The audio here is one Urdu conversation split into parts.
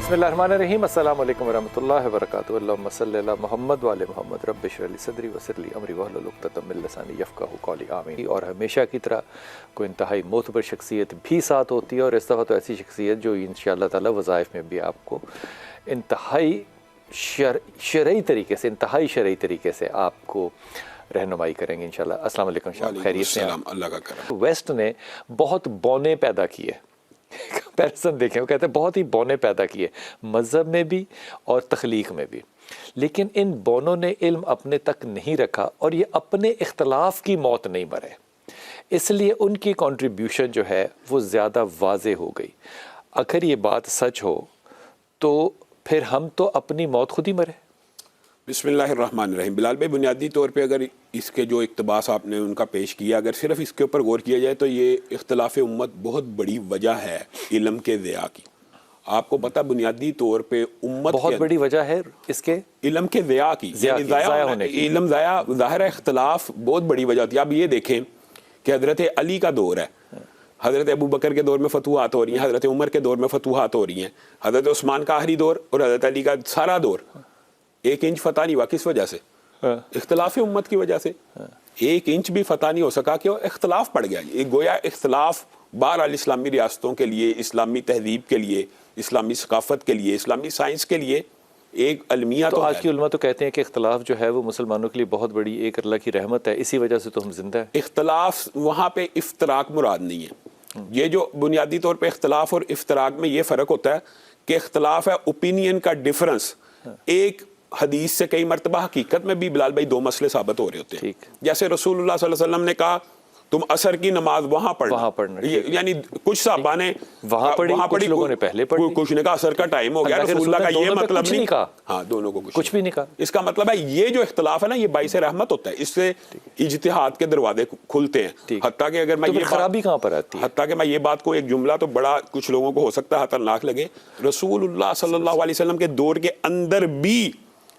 بسم اللہ الرحمن الرحیم. السلام علیکم ورحمۃ اللہ وبرکاتہ. اللہم صلی علی محمد وعلی محمد. رب اشرح لی صدری ویسر لی امری واحلل عقدۃ من لسانی یفقہوا قولی. آمین. اور ہمیشہ کی طرح کوئی انتہائی معتبر شخصیت بھی ساتھ ہوتی ہے، اور اس دفعہ تو ایسی شخصیت جو انشاءاللہ تعالی وظائف میں بھی آپ کو انتہائی شرعی طریقے سے آپ کو رہنمائی کریں گے انشاءاللہ. السلام علیکم شاہ، خیریت سے؟ اللہ کا کرم. ویسٹ نے بہت بونے پیدا کیے، کمپیریزن دیکھیں، وہ کہتے ہیں بہت ہی بونے پیدا کیے مذہب میں بھی اور تخلیق میں بھی، لیکن ان بونوں نے علم اپنے تک نہیں رکھا اور یہ اپنے اختلاف کی موت نہیں مرے، اس لیے ان کی کنٹریبیوشن جو ہے وہ زیادہ واضح ہو گئی. اگر یہ بات سچ ہو تو پھر ہم تو اپنی موت خود ہی مرے. بسم اللہ الرحمن الرحیم. بلال بھائی، بنیادی طور پہ اگر اس کے جو اقتباس آپ نے ان کا پیش کیا، اگر صرف اس کے اوپر غور کیا جائے تو یہ اختلاف امت بہت بڑی وجہ ہے علم کے ضیاع کی. آپ کو پتہ بنیادی طور پہ امت بہت بڑی وجہ ہے اس کے علم کے ضیاع کی، ضائع ہونے کی. علم ضیاع ظاہر ہے، اختلاف بہت بڑی وجہ ہوتی ہے. آپ یہ دیکھیں کہ حضرت علی کا دور ہے، حضرت ابو بکر کے دور میں فتوحات ہو رہی ہیں، حضرت عمر کے دور میں فتوحات ہو رہی ہیں، حضرت عثمان کا آخری دور اور حضرت علی کا سارا دور. 1 انچ فتح نہیں ہوا. کس وجہ سے؟ اختلاف امت کی وجہ سے. 1 انچ بھی فتح نہیں ہو سکا کہ اختلاف پڑ گیا. یہ گویا اختلاف بہرحال اسلامی ریاستوں کے لیے، اسلامی تہذیب کے لیے، اسلامی ثقافت کے لیے، اسلامی سائنس کے لیے ایک المیہ تو آج کی علماء تو کہتے ہیں کہ اختلاف جو ہے وہ مسلمانوں کے لیے بہت بڑی ایک اللہ کی رحمت ہے، اسی وجہ سے تو ہم زندہ ہیں. اختلاف وہاں پہ افتراق مراد نہیں ہے. یہ جو بنیادی طور پہ اختلاف اور افتراق میں یہ فرق ہوتا ہے کہ اختلاف ہے اوپینین کا ڈیفرنس. ایک حدیث سے کئی مرتبہ حقیقت میں بھی بلال بھائی 2 مسئلے ثابت ہو رہے ہوتے ہیں. جیسے رسول اللہ صلی اللہ علیہ وسلم نے کہا تم عصر کی نماز وہاں پڑھنا، یعنی کچھ صحابہ نے وہاں پڑھی، کچھ لوگوں نے پہلے پڑھی، کچھ نے کہا عصر کا ٹائم ہو گیا. رسول اللہ کا یہ مطلب نہیں کہا، ہاں دونوں کو کچھ بھی نہیں کہا. اس کا مطلب ہے یہ جو اختلاف ہے نا، یہ باعث رحمت ہوتا ہے، اس سے اجتہاد کے دروازے کھلتے ہیں. حتیٰ کہ اگر میں یہ خرابی کہاں پر آتی ہے، حتیٰ کہ میں یہ بات کو ایک جملہ تو بڑا کچھ لوگوں کو ہو سکتا ہے خطرناک لگے، رسول اللہ صلی اللہ علیہ وسلم کے دور کے اندر بھی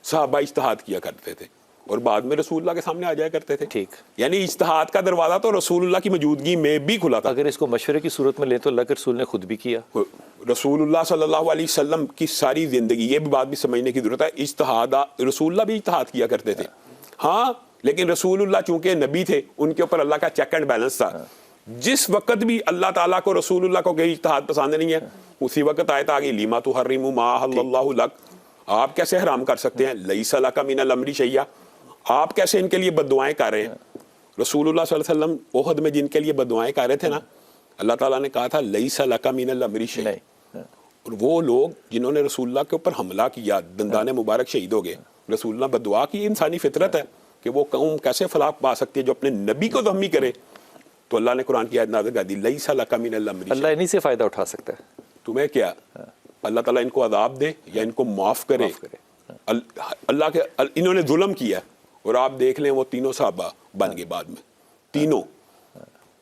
صحابہ اجتہاد کیا کرتے تھے اور بعد میں رسول اللہ کے سامنے آ جایا کرتے تھے. ٹھیک، یعنی اجتہاد کا دروازہ تو رسول اللہ کی موجودگی میں بھی کھلا تھا. اگر اس کو مشورے کی صورت میں لیں تو اللہ کے رسول نے خود بھی کیا. رسول اللہ صلی اللہ علیہ وسلم کی ساری زندگی، یہ بھی بات بھی سمجھنے کی ضرورت ہے، اجتہاد رسول اللہ بھی اجتہاد کیا کرتے تھے. ہاں، لیکن رسول اللہ چونکہ نبی تھے، ان کے اوپر اللہ کا چیک اینڈ بیلنس تھا. جس وقت بھی اللہ تعالیٰ کو رسول اللہ کو کہ اجتہاد پسند نہیں ہے، اسی وقت آیت آ گئی لیما تحرم ما احل اللہ لک، آپ کیسے حرام کر سکتے ہیں، لیس لک من الامر شیء، آپ کیسے ان کے لیے بد دعائیں کر رہے ہیں. رسول اللہ صلی اللہ علیہ وسلم احد میں جن کے لیے بد دعائیں کر رہے تھے نا، اللہ تعالیٰ نے کہا تھا لیس لک من الامر شیء. اور وہ لوگ جنہوں نے رسول اللہ کے اوپر حملہ کیا، دندان مبارک شہید ہو گئے، رسول اللہ بد دعا کی. انسانی فطرت ہے کہ وہ قوم کیسے فلاح پا سکتی ہے جو اپنے نبی کو ذمی کرے. تو اللہ نے قرآن کی آیت نازل کر دی لیس لک من الامر شیء. اللہ انہی سے فائدہ اٹھا سکتا ہے. تمہیں کیا اللہ تعالیٰ ان کو عذاب دے یا ان کو معاف کرے. اللہ کے انہوں نے ظلم کیا اور آپ دیکھ لیں وہ تینوں صحابہ بن گئے بعد میں، تینوں.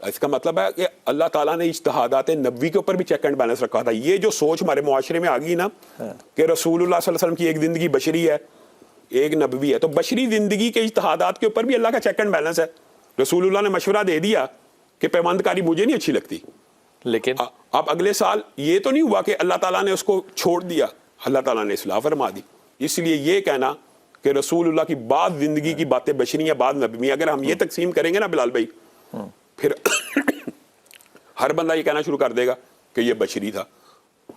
اس کا مطلب ہے کہ اللہ تعالیٰ نے اجتہادات نبوی کے اوپر بھی چیک اینڈ بیلنس رکھا تھا. یہ جو سوچ ہمارے معاشرے میں آ گئی نا کہ رسول اللہ صلی اللہ علیہ وسلم کی ایک زندگی بشری ہے، ایک نبوی ہے، تو بشری زندگی کے اجتہادات کے اوپر بھی اللہ کا چیک اینڈ بیلنس ہے. رسول اللہ نے مشورہ دے دیا کہ پیماند کاری مجھے نہیں اچھی لگتی، لیکن اب اگلے سال یہ تو نہیں ہوا کہ اللہ تعالیٰ نے اس کو چھوڑ دیا، اللہ تعالیٰ نے اصلاح فرما دی. اس لیے یہ کہنا کہ رسول اللہ کی بعض زندگی کی باتیں بشری ہیں، بعض نبوی ہیں، اگر ہم یہ تقسیم کریں گے نا بلال بھائی، پھر ہر بندہ یہ کہنا شروع کر دے گا کہ یہ بشری تھا.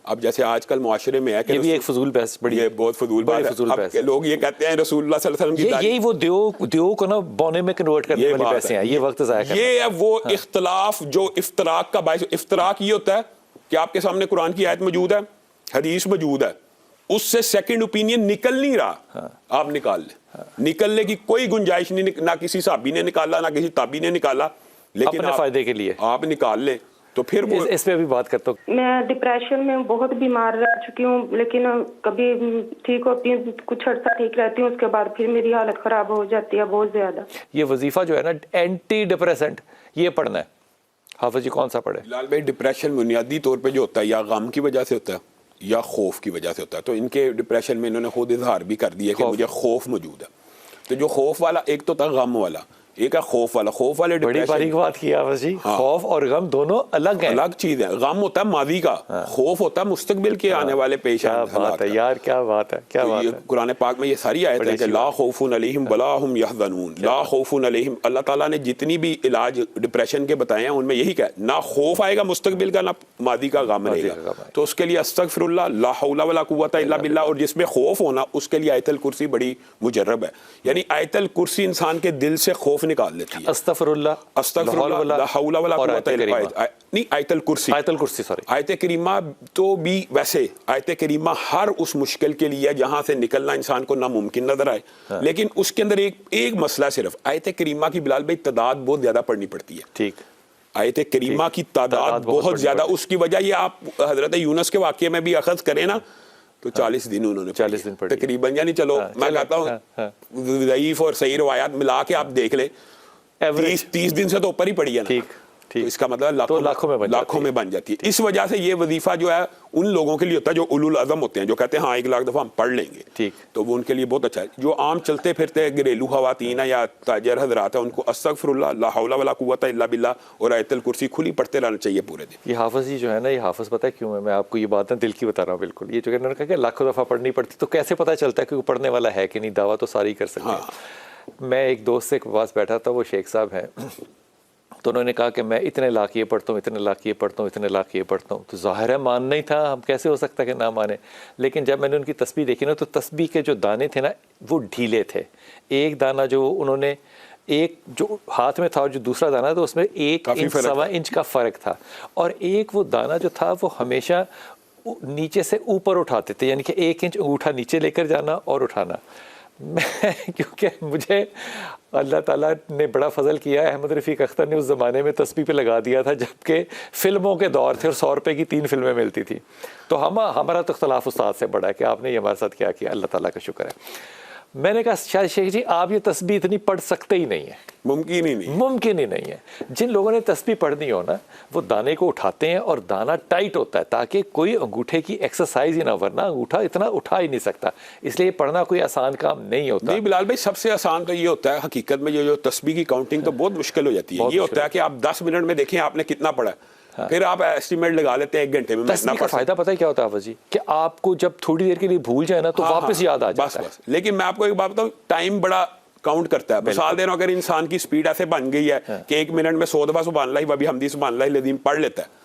اب جیسے آج کل معاشرے میں ہے کہ یہ بھی ایک فضول بحث، بڑی یہ بہت فضول بات ہے. لوگ یہ کہتے ہیں رسول اللہ صلی اللہ علیہ وسلم کی یہی وہ دیو کو نا بونے میں کنورٹ کرنے والی بحثیں ہیں، یہ وقت ضائع کرنا. یہ ہے وہ اختلاف جو افتراق کا باعث. افتراق یہ ہوتا ہے کہ آپ کے سامنے قرآن کی آیت موجود ہے، حدیث موجود ہے، اس سے سیکنڈ اوپینین نکل نہیں رہا، آپ نکال لیں. نکلنے کی کوئی گنجائش نہیں، نہ کسی صحابی نے نکالا نہ کسی تابعی نے نکالا، لیکن اپنے فائدے کے لیے آپ نکال لیں. تو پھر اس پہ بھی بات کرتا ہوں. میں ڈپریشن میں بہت بیمار رہ چکی ہوں، لیکن کبھی ٹھیک ہوتی ہوں، کچھ عرصہ ٹھیک رہتی ہوں، اس کے بعد پھر میری حالت خراب ہو جاتی ہے بہت زیادہ. یہ وظیفہ جو ہے نا اینٹی ڈپریسنٹ، یہ پڑھنا ہے. حافظ جی کون سا پڑھے؟ لال بھائی، ڈپریشن بنیادی طور پہ جو ہوتا ہے یا غم کی وجہ سے ہوتا ہے یا خوف کی وجہ سے ہوتا ہے. تو ان کے ڈپریشن میں انہوں نے خود اظہار بھی کر دیا کہ مجھے خوف موجود ہے. تو جو خوف والا ایک تو تھا غم والا، ایک ہے خوف والا. خوف والے بڑی باریک بات کی حافظ جی. خوف اور غم دونوں الگ ہیں, الگ چیز ہے. غم ہوتا ہے ماضی کا, خوف ہوتا ہے مستقبل کے آنے والے پیش کیا بات ہے یار, کیا بات ہے, کیا بات ہے. قرآن پاک میں یہ ساری آیت ہے کہ لا خوف علیہم ولا ہم یحزنون. لا خوف علیہم, اللہ تعالیٰ نے جتنی بھی علاج ڈپریشن کے بتائے ہیں ان میں یہی کہ نہ خوف آئے گا مستقبل کا, نہ ماضی کا غم رہے گا. تو اس کے لیے استغفر اللہ, لا حول ولا قوت الا باللہ. اور جس میں خوف ہونا اس کے لیے آیت الکرسی بڑی مجرب ہے. یعنی آیت الکرسی انسان کے دل سے خوف نکال دیتی ہے. استغفر اللہ, استغفر اللہ, لا حول ولا قوت الا باللہ. نہیں, آیت الکرسی, آیت الکرسی سوری, آیت کریمہ تو بھی ویسے آیت کریمہ ہر اس مشکل کے لیے جہاں سے نکلنا انسان کو ناممکن نظر آئے, لیکن اس کے اندر ایک مسئلہ صرف آیت کریمہ کی بلال بھائی تعداد بہت زیادہ پڑھنی پڑتی ہے. ٹھیک, آیت کریمہ کی تعداد بہت زیادہ. اس کی وجہ یہ آپ حضرت یونس کے واقعے میں بھی اخذ کریں نا تو 40 دن انہوں نے 40 دن پڑھی تقریباً. یعنی چلو میں کہتا ہوں ضعیف اور صحیح روایات ملا کے آپ دیکھ لیں 30 دن سے تو اوپر ہی پڑی ہے نا. تو اس کا مطلب لاکھوں میں بن جاتی ہے. اس وجہ سے یہ وظیفہ جو ہے ان لوگوں کے لیے ہوتا ہے جو اولو العزم ہوتے ہیں, جو کہتے ہیں ہاں 1 لاکھ دفعہ ہم پڑھ لیں گے, تو وہ ان کے لیے بہت اچھا ہے. جو عام چلتے پھرتے گھریلو خواتین ہیں یا تاجر حضرات ہیں ان کو استغفر اللہ, لا حول ولا قوت الا باللہ اور آیت الکرسی کھلی پڑھتے رہنا چاہیے پورے دن. یہ حافظ جی جو ہے نا, یہ حافظ پتہ ہے کیوں ہے, میں آپ کو یہ بات دل کی بتا رہا ہوں بالکل. یہ جو انہوں نے کہا کہ لاکھوں دفعہ پڑھنی پڑتی, تو کیسے پتہ چلتا ہے کہ وہ پڑھنے والا ہے کہ نہیں؟ دعویٰ تو ساری کر سکتے ہیں. میں ایک دوست سے پاس بیٹھا تھا, وہ شیخ صاحب ہیں, تو انہوں نے کہا کہ میں اتنے لاکھ یہ پڑھتا ہوں, اتنے لاکھ یہ پڑھتا ہوں, اتنے لاکھ یہ پڑھتا ہوں. تو ظاہر ہے ماننا ہی تھا, ہم کیسے ہو سکتا کہ نہ مانے. لیکن جب میں نے ان کی تسبیح دیکھی نا, تو تسبیح کے جو دانے تھے نا وہ ڈھیلے تھے. ایک دانہ جو انہوں نے ایک جو ہاتھ میں تھا اور جو دوسرا دانہ تھا اس میں 1 انچ 1.25 انچ کا فرق تھا. اور ایک وہ دانہ جو تھا وہ ہمیشہ نیچے سے اوپر اٹھاتے تھے, یعنی کہ 1 انچ انگوٹھا نیچے لے کر جانا اور اٹھانا. میں کیونکہ مجھے اللہ تعالیٰ نے بڑا فضل کیا ہے, احمد رفیق اختر نے اس زمانے میں تسبیح پہ لگا دیا تھا جبکہ فلموں کے دور تھے اور 100 روپے کی 3 فلمیں ملتی تھی. تو ہمارا تو اختلاف استاد سے بڑا ہے کہ آپ نے یہ ہمارے ساتھ کیا کیا, اللہ تعالیٰ کا شکر ہے. میں نے کہا شاید شیخ جی آپ یہ تسبیح اتنی پڑھ سکتے ہی نہیں ہیں, ممکن ہی نہیں ہے. جن لوگوں نے تسبیح پڑھنی ہو نا وہ دانے کو اٹھاتے ہیں اور دانہ ٹائٹ ہوتا ہے تاکہ کوئی انگوٹھے کی ایکسرسائز ہی نہ, ورنہ انگوٹھا اتنا اٹھا ہی نہیں سکتا. اس لیے پڑھنا کوئی آسان کام نہیں ہوتا. نہیں بلال بھائی, سب سے آسان تو یہ ہوتا ہے حقیقت میں, جو تسبیح کی کاؤنٹنگ تو بہت مشکل ہو جاتی ہے. یہ ہوتا ہے کہ آپ 10 منٹ میں دیکھیں آپ نے کتنا پڑھا, پھر آپ ایسٹیمیٹ لگا لیتے ہیں 1 گھنٹے میں. تسبیح کا فائدہ پتہ ہے کیا ہوتا ہے حافظ جی, کہ آپ کو جب تھوڑی دیر کے لیے بھول جائے نا تو واپس یاد آ جاتا ہے. لیکن میں آپ کو ایک بات بتاؤں, ٹائم بڑا کاؤنٹ کرتا ہے. مثال دے رہا ہوں, اگر انسان کی سپیڈ ایسے بن گئی ہے کہ 1 منٹ میں 100 دفعہ سبحان اللہ و بحمدہ سبحان اللہ العظیم پڑھ لیتا ہے,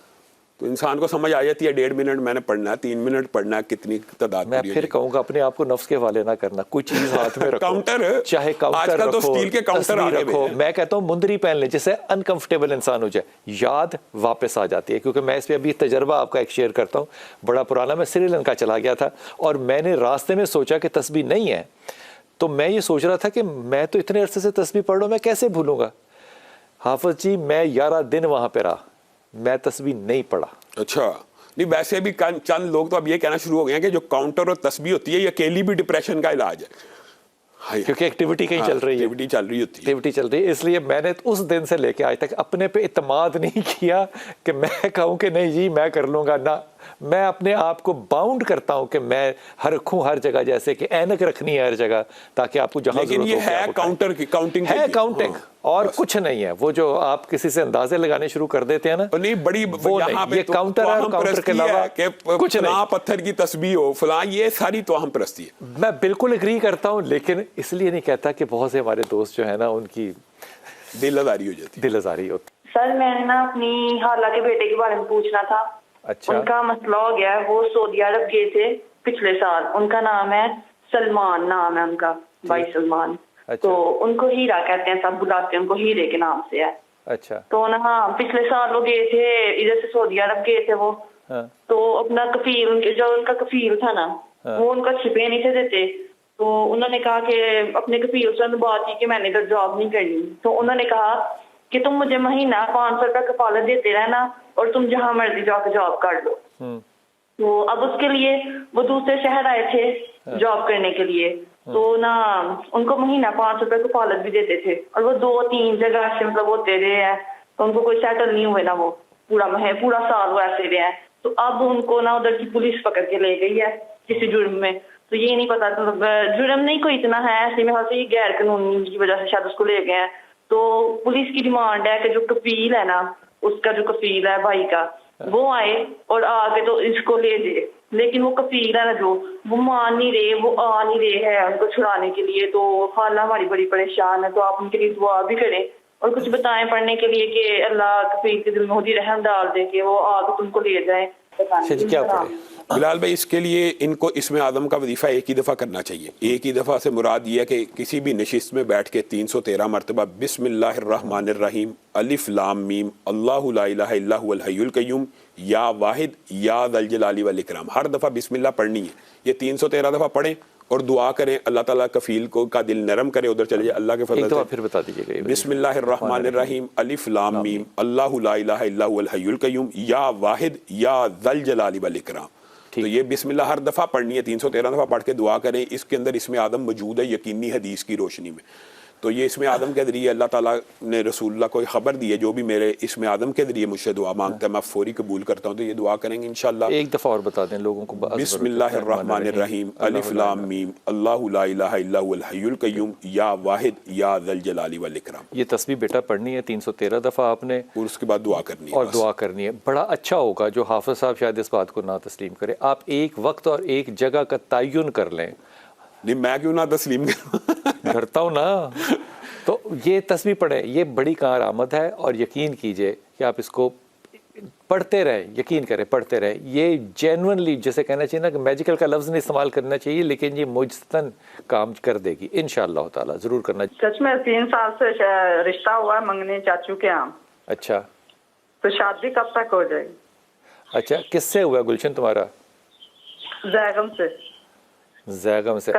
تو انسان کو سمجھ آ جاتی ہے 1.5 منٹ میں نے پڑھنا ہے, 3 منٹ پڑھنا ہے, کتنی تعداد. میں پھر کہوں گا اپنے آپ کو نفس کے حوالے نہ کرنا, کوئی چیز ہاتھ میں رکھو, کاؤنٹر, چاہے کاؤنٹر رکھو, اسٹیل کے کاؤنٹر رکھو. میں کہتا ہوں مندری پہن لیں جس سے انکمفرٹیبل انسان ہو جائے, یاد واپس آ جاتی ہے. کیونکہ میں اس پہ ابھی تجربہ آپ کا ایک شیئر کرتا ہوں, بڑا پرانا. میں سری لنکا چلا گیا تھا اور میں نے راستے میں سوچا کہ تسبیح نہیں ہے, تو میں یہ سوچ رہا تھا کہ میں تو اتنے عرصے سے تسبیح پڑھ رہا ہوں, میں کیسے بھولوں گا. حافظ جی میں 11 دن وہاں پہ رہا, میں تسبیح نہیں پڑھا. اچھا نہیں, ویسے بھی چند لوگ تو اب یہ کہنا شروع ہو گئے ہیں کہ جو کاؤنٹر اور تسبیح ہوتی ہے یہ اکیلی بھی ڈپریشن کا علاج ہے, کیونکہ ایکٹیویٹی کہیں چل رہی ہے, ایکٹیویٹی چل رہی ہے. اس لیے میں نے اس دن سے لے کے آج تک اپنے پہ اعتماد نہیں کیا کہ میں کہوں کہ نہیں جی میں کر لوں گا. نہ, میں اپنے آپ کو باؤنڈ کرتا ہوں کہ میں رکھوں ہر جگہ, جیسے کہ اینک رکھنی ہے ہر جگہ تاکہ آپ کو جہاں لیکن یہ ہے کاؤنٹر کی کاؤنٹنگ ہے, کاؤنٹنگ اور کچھ نہیں ہے. وہ جو آپ کسی سے اندازے لگانے شروع کر دیتے ہیں نا, نہیں بڑی یہاں پہ یہ کاؤنٹر ہے, کاؤنٹر کے علاوہ کچھ نہیں. پتھر کی تسبیح ہو فلاں, یہ ساری توہم پرستی ہے. میں بالکل اگری کرتا ہوں, لیکن اس لیے نہیں کہتا کہ بہت سے ہمارے دوست جو ہے نا ان کی دل آزاری ہو جاتی. سر میں نے نا اپنی خالہ کے بیٹے کے بارے میں پوچھنا تھا. اچھا, ان کا مسئلہ ہو گیا ہے, وہ سعودی عرب گئے تھے پچھلے سال. ان کا نام ہے سلمان, نام ہے ان کا بھائی سلمان. تو ان کو ہیرا کہتے ہیں, سب بلاتے ہیں ان کو ہیرے کے نام سے ہے. اچھا, تو نا پچھلے سال وہ گئے تھے ادھر سے سعودی عرب گئے تھے وہ, تو اپنا کفیل جو ان کا کفیل تھا نا وہ ان کا چھپے نہیں تھے دیتے. تو انہوں نے کہا کہ اپنے کفیل سے بات کی کہ میں نے ادھر جاب نہیں کرنی. تو انہوں نے کہا کہ تم مجھے مہینہ 500 روپے کفالت دیتے رہنا اور تم جہاں مرضی جا کے جاب کر لو. تو اب اس کے لیے وہ دوسرے شہر آئے تھے جاب کرنے کے لیے, تو نا ان کو مہینہ 500 روپے کفالت بھی دیتے تھے, اور وہ 2-3 جگہ سے مطلب ہوتے رہے ہیں, تو ان کو کوئی سیٹل نہیں ہوئے نا, وہ پورا سال وہ ایسے رہے ہیں. تو اب ان کو نا ادھر کی پولیس پکڑ کے لے گئی ہے کسی جرم میں. تو یہ نہیں پتا, جرم نہیں کوئی اتنا ہے ایسے میں, یہ غیر قانونی کی وجہ سے شاید اس کو لے گئے ہیں. تو پولیس کی ڈیمانڈ ہے کہ جو کفیل ہے نا اس کا جو کفیل ہے بھائی کا وہ آئے اور آ کے تو اس کو لے جائے، لیکن وہ کفیل ہے نا جو وہ مان نہیں رہے، وہ آ نہیں رہے ہیں ان کو چھڑانے کے لیے. تو خالہ ہماری بڑی پریشان ہے، تو آپ ان کے لیے دعا بھی کریں اور کچھ بتائیں پڑھنے کے لیے کہ اللہ کفیل کے دل میں خود ہی رحم ڈال دے کہ وہ آ کے تم کو لے جائیں. کیا پڑھے بلال بھائی اس کے لیے ان کو اسم اعظم کا وظیفہ ایک ہی دفعہ کرنا چاہیے. ایک ہی دفعہ سے مراد یہ ہے کہ کسی بھی نشست میں بیٹھ کے 313 مرتبہ بسم اللہ الرحمن الرحیم الف لام میم اللہ لا الہ الا هو الحی القیوم یا واحد یا ذل جلال والاکرام، ہر دفعہ بسم اللہ پڑھنی ہے. یہ 313 دفعہ پڑھیں اور دعا کریں اللہ تعالیٰ کفیل کو کا دل نرم کرے، ادھر چلے جائے اللہ کے فضل سے. پھر بتا دیجیے گا. بسم اللہ الرحمن الرحیم الف لام میم اللہ لا الہ الا هو الحی القیوم یا واحد یا ذل جلال والاکرام. تو یہ بسم اللہ ہر دفعہ پڑھنی ہے، 313 دفعہ پڑھ کے دعا کریں. اس کے اندر اسم اعظم موجود ہے یقینی حدیث کی روشنی میں. تو یہ اسم اعظم کے ذریعے اللہ تعالیٰ نے رسول اللہ کو خبر دی ہے، جو بھی میرے اسم اعظم کے ذریعے مجھ سے دعا مانگتا ہے میں فوری قبول کرتا ہوں. تو یہ دعا کریں گے انشاءاللہ. ایک دفعہ اور بتا دیں لوگوں کو. بسم اللہ الرحمن الرحیم الف لام میم اللہ لا الہ الا هو الحی القیوم یا واحد یا ذل جلال والاکرام. یہ تسبیح بیٹا پڑھنی ہے 313 دفعہ آپ نے، اور اس کے بعد دعا کرنی ہے اور دعا کرنی ہے. بڑا اچھا ہوگا جو حافظ صاحب شاید اس بات کو نہ تسلیم کرے، آپ ایک وقت اور ایک جگہ کا تعین کر لیں. نہیں میں کیوں نہ تسلیم کرتا ہوں نا. تو یہ تسبیح پڑھیں، یہ بڑی کارآمد ہے، اور یقین کیجئے کہ آپ اس کو پڑھتے رہیں، یقین کریں پڑھتے رہیں. یہ جینونلی جیسے کہنا چاہیے نا کہ میجیکل کا لفظ نہیں استعمال کرنا چاہیے، لیکن یہ مجتن کام کر دے گی انشاءاللہ تعالیٰ. ضرور کرنا چاہیے. سچ میں 3 سال سے رشتہ ہوا ہے منگنے چاچو کے یہاں. اچھا تو شادی کب تک ہو جائے گی؟ اچھا کس سے ہوا گلشن تمہارا؟ زیغم سے. زیغم سے.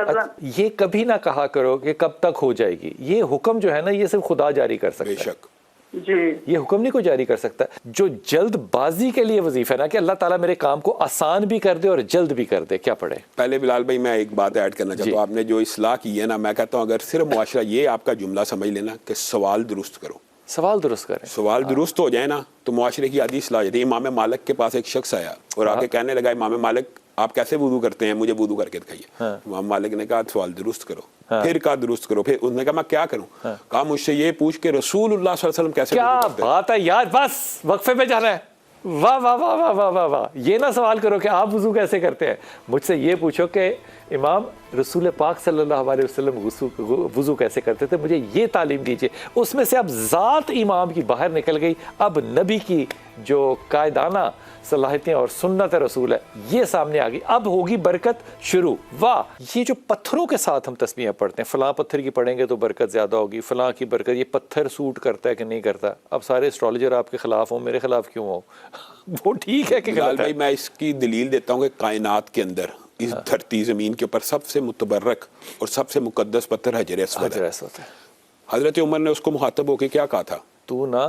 یہ کبھی نہ کہا کرو کہ کب تک ہو جائے گی. یہ حکم جو ہے نا یہ صرف خدا جاری کر سکتا ہے. بے شک جی یہ حکم نہیں کوئی جاری کر سکتا. جو جلد بازی کے لیے وظیفہ ہے نا کہ اللہ تعالیٰ میرے کام کو آسان بھی کر دے اور جلد بھی کر دے. کیا پڑھے؟ پہلے بلال بھائی میں ایک بات ایڈ کرنا چاہتا ہوں. آپ نے جو اصلاح کی ہے نا، میں کہتا ہوں اگر صرف معاشرہ یہ آپ کا جملہ سمجھ لینا کہ سوال درست کرو، سوال درست کریں، سوال درست ہو جائے نا تو معاشرے کی آدھی اصلاح ہو جاتی ہے. امام مالک کے پاس ایک شخص آیا اور آ کے کہنے لگا امام مالک آپ کیسے وضو کرتے ہیں، مجھے وضو کر کے دکھائیے. امام مالک نے کہا سوال درست کرو. پھر کہا درست کرو. پھر انہوں نے کہا میں کیا کروں؟ کہا مجھ سے یہ پوچھ کے رسول اللہ صلی اللہ علیہ وسلم کیسے کیا وضو کرتے ہیں. بات ہے یار، بس وقفے پہ جانا ہے. واہ واہ واہ واہ واہ واہ واہ. یہ نہ سوال کرو کہ آپ وضو کیسے کرتے ہیں، مجھ سے یہ پوچھو کہ امام رسول پاک صلی اللہ علیہ وسلم وضو کیسے کرتے تھے، مجھے یہ تعلیم دیجیے. اس میں سے اب ذات امام کی باہر نکل گئی، اب نبی کی جو قائدانہ صلاحیتیں اور سنت رسول ہے یہ سامنے آ گئی. اب ہوگی برکت شروع. واہ. یہ جو پتھروں کے ساتھ ہم تسبیحیں پڑھتے ہیں، فلاں پتھر کی پڑھیں گے تو برکت زیادہ ہوگی، فلاں کی برکت، یہ پتھر سوٹ کرتا ہے کہ نہیں کرتا. اب سارے اسٹرالوجر آپ کے خلاف ہوں، میرے خلاف کیوں ہوں؟ وہ ٹھیک ہے کہ غلط ہے. میں اس کی دلیل دیتا ہوں کہ کائنات کے اندر اس دھرتی زمین کے اوپر سب سے متبرک اور سب سے مقدس پتھر حجر اسود ہے. حضرت عمر نے اس کو مخاطب ہو کے کیا کہا تھا؟ تو نہ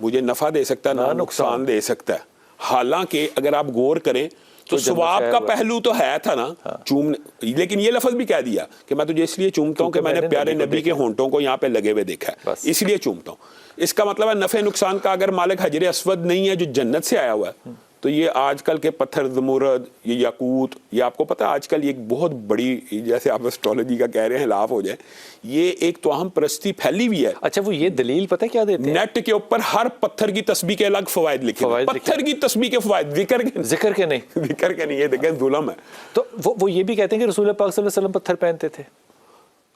مجھے نفع دے سکتا ہے نہ نقصان دے سکتا ہے. حالانکہ اگر آپ غور کریں تو ثواب کا پہلو تو ہے تھا نا چومنے، لیکن یہ لفظ بھی کہہ دیا کہ میں تجھے اس لیے چومتا ہوں کہ میں نے پیارے نبی کے ہونٹوں کو یہاں پہ لگے ہوئے دیکھا ہے، اس لیے چومتا ہوں. اس کا مطلب ہے نفع نقصان کا اگر مالک حجر اسود نہیں ہے جو جنت سے آیا ہوا ہے، تو یہ آج کل کے پتھر زمرد، یہ یاقوت، یہ آپ کو پتہ ہے آج کل یہ ایک بہت بڑی، جیسے آپ اسٹرالوجی کا کہہ رہے ہیں لاف ہو جائے، یہ ایک توہم پرستی پھیلی ہوئی ہے. اچھا وہ یہ دلیل پتہ کیا دیتے ہیں؟ نیٹ کے اوپر ہر پتھر کی تسبیح کے الگ فوائد لکھے ہیں. پتھر کی تسبیح کے فوائد ذکر کے نہیں، ذکر کے نہیں. یہ دیکھیں ظلم ہے. تو وہ یہ بھی کہتے ہیں کہ رسول پاک صلی اللہ علیہ وسلم پتھر پہنتے تھے.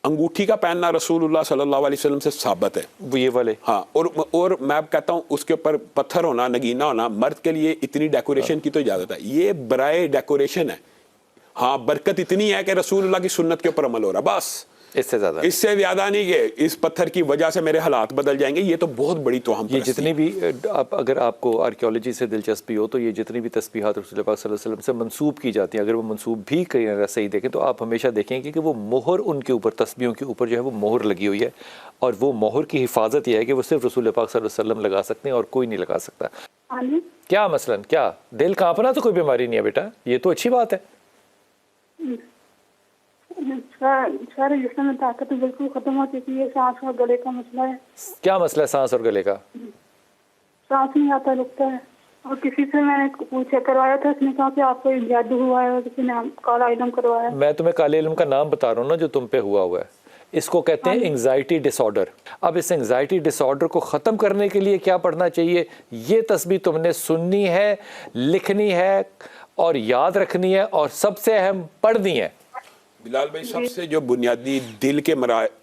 انگوٹھی کا پہننا رسول اللہ صلی اللہ علیہ وسلم سے ثابت ہے. وہ یہ والے ہاں. اور میں کہتا ہوں اس کے اوپر پتھر ہونا، نگینا ہونا، مرد کے لیے اتنی ڈیکوریشن کی تو اجازت ہے. یہ برائے ڈیکوریشن ہے. ہاں برکت اتنی ہے کہ رسول اللہ کی سنت کے اوپر عمل ہو رہا، بس اس سے زیادہ نہیں کہ اس پتھر کی وجہ سے میرے حالات بدل جائیں گے. یہ تو بہت بڑی توہم یہ جتنی بھی اگر آپ کو آرکیولوجی سے دلچسپی ہو تو یہ جتنی بھی تسبیحات رسول پاک صلی اللہ علیہ وسلم سے منسوب کی جاتی ہیں، اگر وہ منسوب بھی صحیح دیکھیں تو آپ ہمیشہ دیکھیں گے کہ وہ مہر ان کے اوپر، تسبیحوں کے اوپر جو ہے وہ مہر لگی ہوئی ہے، اور وہ مہر کی حفاظت یہ ہے کہ وہ صرف رسول پاک صلی اللہ علیہ وسلم لگا سکتے ہیں اور کوئی نہیں لگا سکتا. کیا مثلاً کیا دل کانپنا تو کوئی بیماری نہیں ہے بیٹا، یہ تو اچھی بات ہے. سارے جسم میں طاقت بالکل ختم ہو چکی ہے. سانس اور گلے کا مسئلہ ہے. کیا مسئلہ ہے سانس اور گلے کا؟ سانس نہیں آتا، رکتا ہے. اور کسی سے میں نے پوچھا کروایا تھا، اس نے کہا کہ آپ کو جادو ہوا ہے اور کسی نے کالا علم کروایا. میں تمہیں کالے علم کا نام بتا رہا ہوں نا جو تم پہ ہوا ہے. اس کو کہتے ہیں انگزائٹی ڈس آرڈر. اب اس انگزائٹی ڈس آرڈر کو ختم کرنے کے لیے کیا پڑھنا چاہیے؟ یہ تسبیح تم نے سننی ہے، لکھنی ہے اور یاد رکھنی ہے، اور سب سے اہم پڑھنی ہے. بلال بھائی، سب سے جو بنیادی دل کے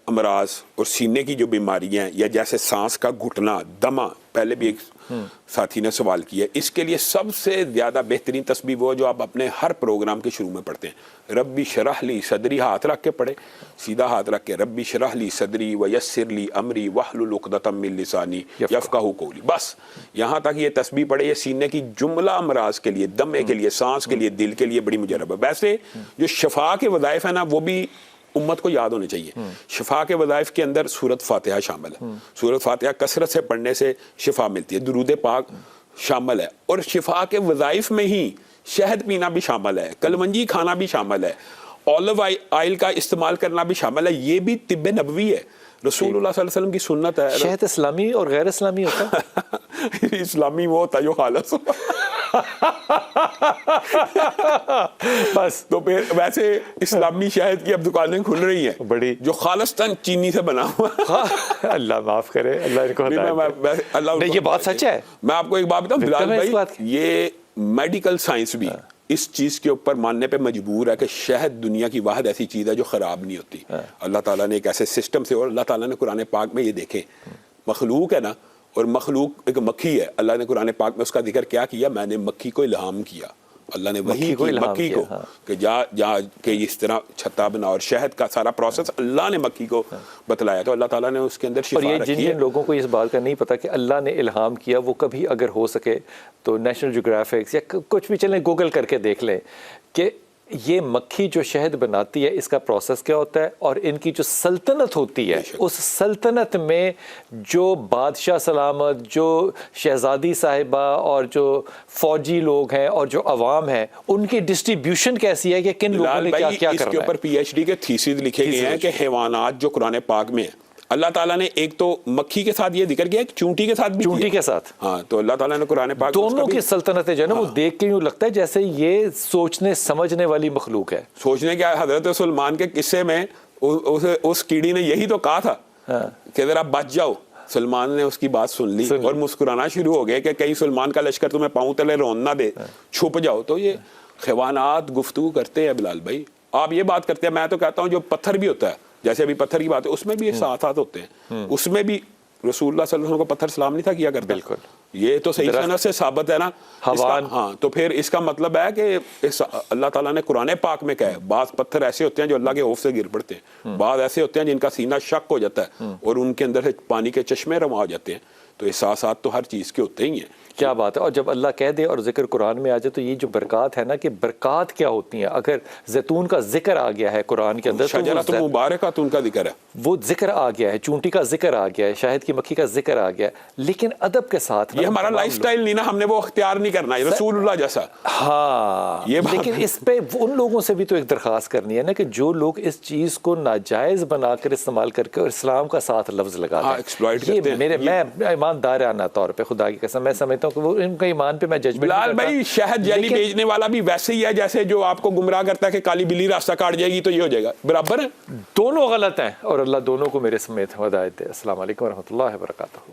امراض اور سینے کی جو بیماریاں ہیں، یا جیسے سانس کا گھٹنا، دمہ، پہلے بھی ایک ساتھی نے سوال کیا، اس کے لیے سب سے زیادہ بہترین تسبیح وہ جو آپ اپنے ہر پروگرام کے شروع میں پڑھتے ہیں، ربی شرح لی صدری، ہاتھ رکھ کے پڑھے، سیدھا ہاتھ رکھ کے، ربی شرح لی صدری ویسر لی امری واحلل عقدۃ من لسانی یفقہوا قولی. بس یہاں تک یہ تسبیح پڑھے. یہ سینے کی جملہ امراض کے لیے، دمے کے لیے، سانس کے لیے، دل کے لیے بڑی مجرب ہے. ویسے جو شفا کے وظائف ہیں نا، وہ بھی امت کو یاد ہونے چاہیے. شفا کے وظائف کے اندر سورۃ فاتحہ شامل ہے. سورۃ فاتحہ کثرت سے پڑھنے سے شفا ملتی ہے. درود پاک شامل ہے. اور شفا کے وظائف میں ہی شہد پینا بھی شامل ہے، کلونجی کھانا بھی شامل ہے، اولیو آئل کا استعمال کرنا بھی شامل ہے. یہ بھی طب نبوی ہے، رسول اللہ صلی اللہ علیہ وسلم کی سنت ہے. شہد اسلامی اور غیر اسلامی ہوتا ہے؟ اسلامی وہ ہوتا ہے جو خالص بس. تو پھر ویسے اسلامی شہد کی اب دکانیں کھل رہی ہیں بڑی، جو خالصتاً چینی سے بنا ہوا. اللہ معاف کرے، اللہ ان کو نہیں، یہ بات سچ ہے. میں آپ کو ایک بات بتاؤں بلال بھائی، یہ میڈیکل سائنس بھی اس چیز کے اوپر ماننے پہ مجبور ہے کہ شہد دنیا کی واحد ایسی چیز ہے جو خراب نہیں ہوتی. اللہ تعالیٰ نے ایک ایسے سسٹم سے، اور اللہ تعالیٰ نے قرآن پاک میں یہ دیکھیں، مخلوق ہے نا، اور مخلوق ایک مکھی ہے. اللہ نے قرآن پاک میں اس کا ذکر کیا کیا؟ میں نے مکھی کو الہام کیا. اللہ نے وہی مکھی کو کہ جا کہ اس طرح چھتا بنا، اور شہد کا سارا پروسیس اللہ نے مکھی کو بتلایا. تو اللہ تعالیٰ نے اس کے اندر شفا رکھی ہے. جن لوگوں کو اس بات کا نہیں پتا کہ اللہ نے الہام کیا، وہ کبھی اگر ہو سکے تو نیشنل جیوگرافکس یا کچھ بھی چلیں گوگل کر کے دیکھ لیں کہ یہ مکھی جو شہد بناتی ہے اس کا پروسیس کیا ہوتا ہے، اور ان کی جو سلطنت ہوتی ہے، اس سلطنت میں جو بادشاہ سلامت، جو شہزادی صاحبہ اور جو فوجی لوگ ہیں اور جو عوام ہیں، ان کی ڈسٹریبیوشن کیسی ہے کہ کن لوگوں نے کیا کیا کرنا ہے. اس کے اوپر پی ایچ ڈی کے تھیسز لکھے گئے ہیں کہ حیوانات جو قرآن پاک میں ہیں، اللہ تعالیٰ نے ایک تو مکھی کے ساتھ یہ ذکر کیا، ایک چونٹی کے ساتھ بھی، چونٹی کے ساتھ. ہاں، تو اللہ تعالیٰ نے قرآن پاک دونوں کی سلطنتیں جو ہے نا، وہ دیکھ کے یوں لگتا ہے جیسے یہ سوچنے سمجھنے والی مخلوق ہے. سوچنے کیا، حضرت سلمان کے قصے میں اس کیڑی نے یہی تو کہا تھا کہ ذرا بچ جاؤ. سلمان نے اس کی بات سن لی اور مسکرانا شروع ہو گئے کہ کہیں سلمان کا لشکر تمہیں پاؤں تلے رون نہ دے، چھپ جاؤ. تو یہ حیوانات گفتگو کرتے ہیں بلال بھائی. آپ یہ بات کرتے ہیں، میں تو کہتا ہوں جو پتھر بھی ہوتا ہے، جیسے ابھی پتھر کی بات ہے، اس میں بھی احساسات ہوتے ہیں. اس میں بھی رسول اللہ صلی اللہ علیہ وسلم کو پتھر سلام نہیں تھا کیا کرتا. بالکل، یہ تو صحیح سند سے ثابت ہے نا. ہاں، تو پھر اس کا مطلب ہے کہ اللہ تعالیٰ نے قرآن پاک میں کہا ہے بعض پتھر ایسے ہوتے ہیں جو اللہ کے خوف سے گر پڑتے ہیں، بعض ایسے ہوتے ہیں جن کا سینہ شک ہو جاتا ہے اور ان کے اندر سے پانی کے چشمے رواں ہو جاتے ہیں. تو احساسات تو ہر چیز کے ہوتے ہی ہیں. کیا بات ہے. اور جب اللہ کہہ دے اور ذکر قرآن میں آ جائے تو یہ جو برکات ہے نا، کہ برکات کیا ہوتی ہیں. اگر زیتون کا ذکر آ گیا ہے قرآن کے اندر، شجرۃ مبارکۃ کا ذکر ہے، وہ ذکر آ گیا ہے، چونٹی کا ذکر آ گیا ہے، شاہد کی مکھی کا ذکر آ گیا ہے، لیکن ادب کے ساتھ. یہ ہمارا لائف سٹائل نہیں نا، ہم نے وہ اختیار نہیں کرنا ہے رسول اللہ جیسا. ہاں، لیکن اس پہ ان لوگوں سے بھی تو ایک درخواست کرنی ہے نا کہ جو لوگ اس چیز کو ناجائز بنا کر استعمال کر کے اور اسلام کا ساتھ لفظ لگاتے ہیں، میں ایماندارانہ طور پہ خدا کی قسم میں سمجھتا ہوں کہ وہ ان کا ایمان پہ میں ججمنٹ. بلال بھائی، شہد جیلی بیچنے والا بھی ویسے ہی ہے جیسے جو آپ کو گمراہ کرتا ہے کہ کالی بلی راستہ کاٹ جائے گی تو یہ ہو جائے گا، برابر ہے. دونوں غلط ہیں، اور اللہ دونوں کو میرے سمیت ہدایت دے. السلام علیکم ورحمۃ اللہ وبرکاتہ.